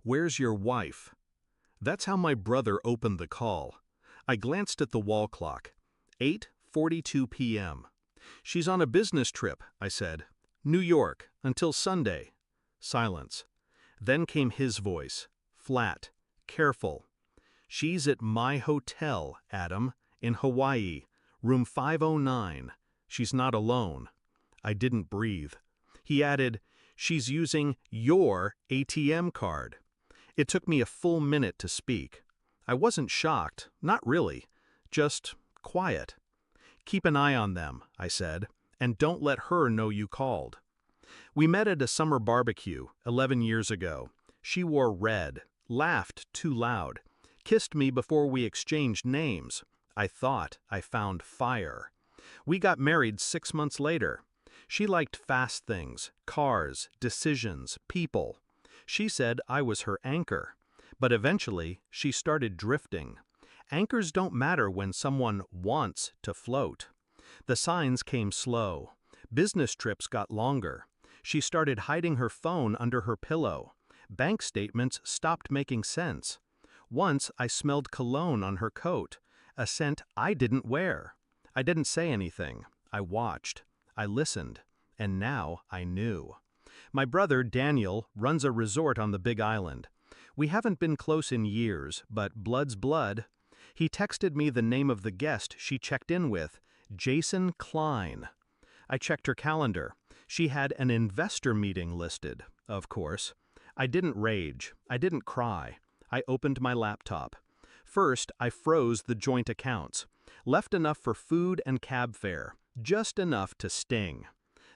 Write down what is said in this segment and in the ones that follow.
"Where's your wife?" That's how my brother opened the call. I glanced at the wall clock. 8:42 p.m. "She's on a business trip," I said. "New York, until Sunday." Silence. Then came his voice, flat, careful. "She's at my hotel, Adam, in Hawaii, room 509. She's not alone." I didn't breathe. He added, "She's using your ATM card." It took me a full minute to speak. I wasn't shocked, not really, just quiet. "Keep an eye on them," I said, "and don't let her know you called." We met at a summer barbecue 11 years ago. She wore red, laughed too loud, kissed me before we exchanged names. I thought I found fire. We got married 6 months later. She liked fast things, cars, decisions, people. She said I was her anchor. But eventually, she started drifting. Anchors don't matter when someone wants to float. The signs came slow. Business trips got longer. She started hiding her phone under her pillow. Bank statements stopped making sense. Once I smelled cologne on her coat, a scent I didn't wear. I didn't say anything. I watched. I listened. And now I knew. My brother, Daniel, runs a resort on the Big Island. We haven't been close in years, but blood's blood. He texted me the name of the guest she checked in with, Jason Klein. I checked her calendar. She had an investor meeting listed, of course. I didn't rage. I didn't cry. I opened my laptop. First, I froze the joint accounts. Left enough for food and cab fare, just enough to sting.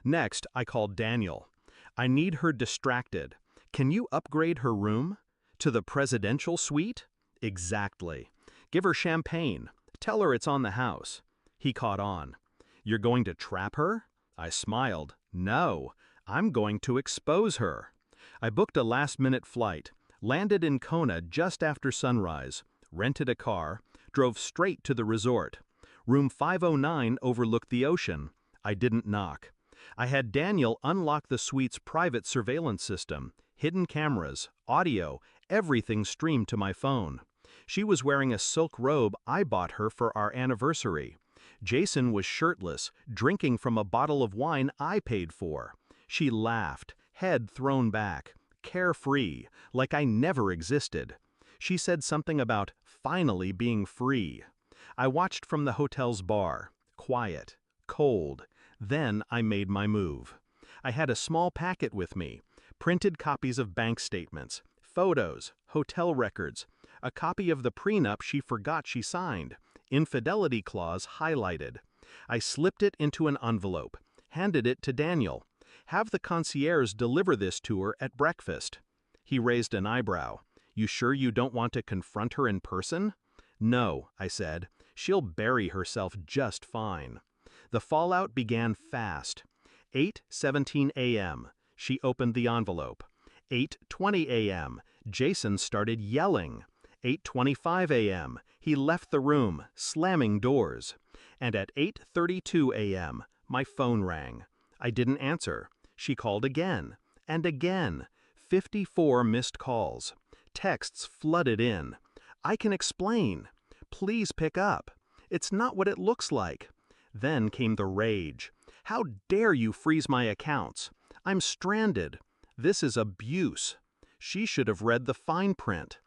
Next, I called Daniel. "I need her distracted. Can you upgrade her room? To the presidential suite?" "Exactly. Give her champagne. Tell her it's on the house." He caught on. "You're going to trap her?" I smiled. "No, I'm going to expose her." I booked a last-minute flight, landed in Kona just after sunrise, rented a car, drove straight to the resort. Room 509 overlooked the ocean. I didn't knock. I had Daniel unlock the suite's private surveillance system, hidden cameras, audio, everything streamed to my phone. She was wearing a silk robe I bought her for our anniversary. Jason was shirtless, drinking from a bottle of wine I paid for. She laughed, head thrown back, carefree, like I never existed. She said something about finally being free. I watched from the hotel's bar, quiet, cold. Then I made my move. I had a small packet with me, printed copies of bank statements, photos, hotel records, a copy of the prenup she forgot she signed, infidelity clause highlighted. I slipped it into an envelope, handed it to Daniel. "Have the concierge deliver this to her at breakfast." He raised an eyebrow. "You sure you don't want to confront her in person?" "No," I said. "She'll bury herself just fine." The fallout began fast. 8:17 a.m. She opened the envelope. 8:20 a.m. Jason started yelling. 8:25 a.m. He left the room, slamming doors. And at 8:32 a.m., my phone rang. I didn't answer. She called again. And again. 54 missed calls. Texts flooded in. "I can explain. Please pick up. It's not what it looks like." Then came the rage. "How dare you freeze my accounts? I'm stranded. This is abuse." She should have read the fine print.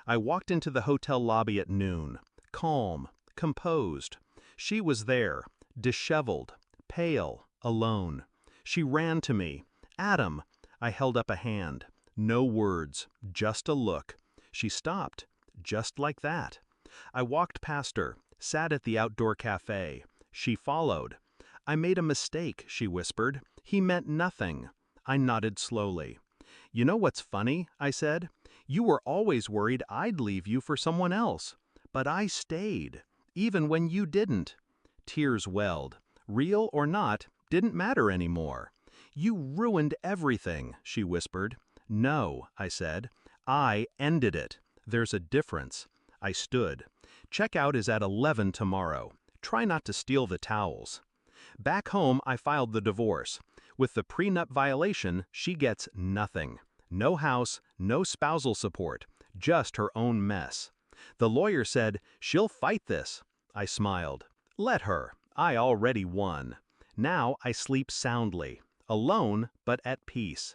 I walked into the hotel lobby at noon, calm, composed. She was there, disheveled, pale, alone. She ran to me. "Adam." I held up a hand. No words, just a look. She stopped, just like that. I walked past her, sat at the outdoor cafe. She followed. "I made a mistake," she whispered. "He meant nothing." I nodded slowly. "You know what's funny?" I said. "You were always worried I'd leave you for someone else. But I stayed, even when you didn't." Tears welled. Real or not, didn't matter anymore. "You ruined everything," she whispered. "No," I said. "I ended it. There's a difference." I stood. "Checkout is at 11 tomorrow. Try not to steal the towels." Back home, I filed the divorce. With the prenup violation, she gets nothing. No house, no spousal support, just her own mess. The lawyer said, "She'll fight this." I smiled. Let her. I already won. Now I sleep soundly, alone but at peace.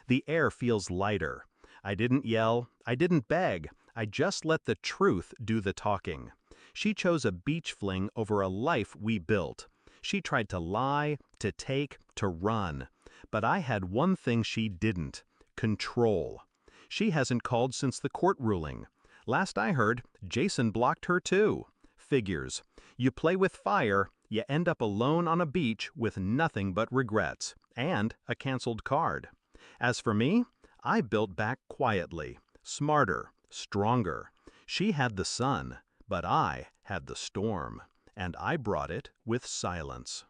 The air feels lighter. I didn't yell, I didn't beg, I just let the truth do the talking. She chose a beach fling over a life we built. She tried to lie, to take, to run. But I had one thing she didn't: control. She hasn't called since the court ruling. Last I heard, Jason blocked her too. Figures. You play with fire, you end up alone on a beach with nothing but regrets, and a canceled card. As for me, I built back quietly, smarter, stronger. She had the sun, but I had the storm, and I brought it with silence.